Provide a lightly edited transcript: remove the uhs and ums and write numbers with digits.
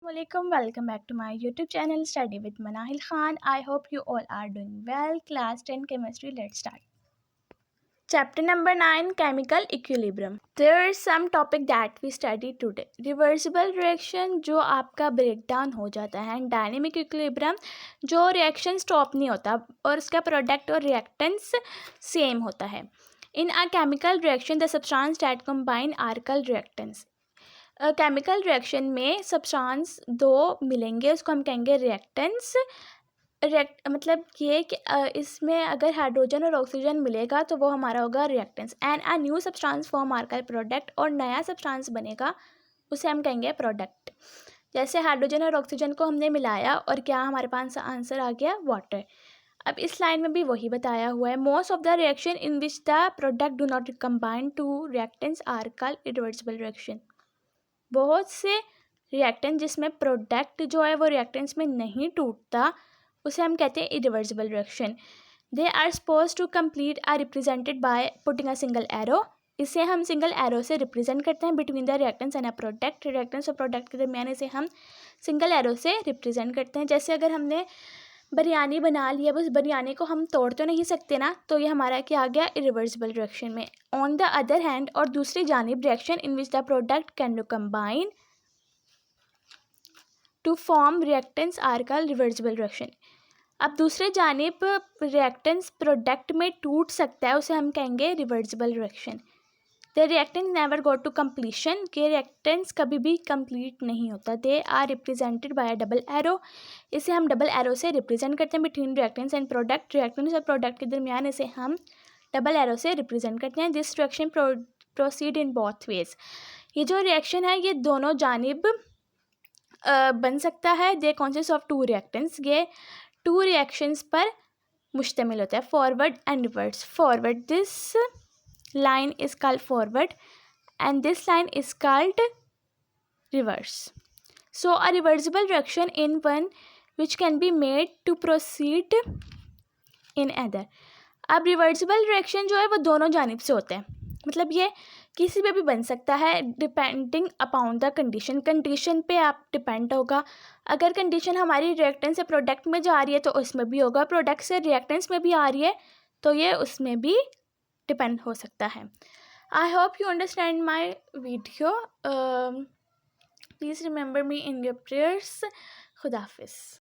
Assalamualaikum. Welcome back to my YouTube channel Study with Manahil Khan. I hope you all are doing well. Class 10 Chemistry. Let's start. Chapter number 9, Chemical Equilibrium. There is some topic that we study today. Reversible reaction जो आपका breakdown हो जाता है, and dynamic equilibrium जो reaction stop नहीं होता और उसका product और reactants same होता है. In a chemical reaction, the substance that combine are called reactants. Chemical reaction में सब्सटेंस दो मिलेंगे, उसको हम कहेंगे रिएक्टेंट्स. मतलब ये कि इसमें अगर हाइड्रोजन और ऑक्सीजन मिलेगा तो वो हमारा होगा reactants. And a new substance form are product, और नया सब्सटेंस बनेगा उसे हम कहेंगे प्रोडक्ट. जैसे हाइड्रोजन और ऑक्सीजन को हमने मिलाया और क्या हमारे पास आंसर आ गया, वाटर. अब इस लाइन में भी वही बताया हुआ है. Most of the reaction in which the product do not combine to reactants are called irreversible reaction. बहुत से रिएक्टेंट जिसमें प्रोडक्ट जो है वो रिएक्टेंट्स में नहीं टूटता उसे हम कहते हैं irreversible reaction. They are suppose to complete are represented by putting a single arrow. इसे हम सिंगल एरो से रिप्रेजेंट करते हैं between the reactants and a product. Reactants और प्रोडक्ट के दरमियान इसे हम सिंगल एरो से रिप्रेजेंट करते हैं. जैसे अगर हमने बिरयानी बना लिया, बस बिरयानी को हम तोड़ तो नहीं सकते ना, तो ये हमारा क्या आ गया, इरिवर्सिबल रिएक्शन में. ऑन द अदर हैंड, और दूसरी जानिब reaction in which the product can combine to form reactants are called reversible reaction. अब दूसरे जानिब रिएक्टेंट्स प्रोडक्ट में टूट सकता है, उसे हम कहेंगे reversible reaction. The reactant never go to completion, के रिएक्टेंट्स कभी भी कंप्लीट नहीं होता. They are represented by a double arrow. इसे हम डबल एरो से रिप्रेजेंट करते हैं between reactants and product. Reactants और प्रोडक्ट के दरमियान इसे हम डबल एरो से रिप्रेजेंट करते हैं. This reaction proceed in both ways. ये जो रिएक्शन है ये दोनों जानिब बन सकता है. दे कॉन्सिस्ट ऑफ टू रिएक्टेंट्स. ये टू रिएक्शंस पर मुश्तमिल होता है, forward and reverse. Forward, this line is called forward and this line is called reverse. So a reversible reaction in one which can be made to proceed in other. अब reversible reaction जो है वो दोनों जानिब से होता है, मतलब ये किसी पे भी बन सकता है depending upon the condition. Condition पे आप डिपेंड होगा. अगर कंडीशन हमारी रिएक्टेंट से प्रोडक्ट में जा रही है तो उसमें भी होगा, प्रोडक्ट से रिएक्टेंट्स में भी आ रही है तो ये उसमें भी डिपेंड हो सकता है. I hope you understand my video. Please remember me in your prayers. खुदा हाफिज़.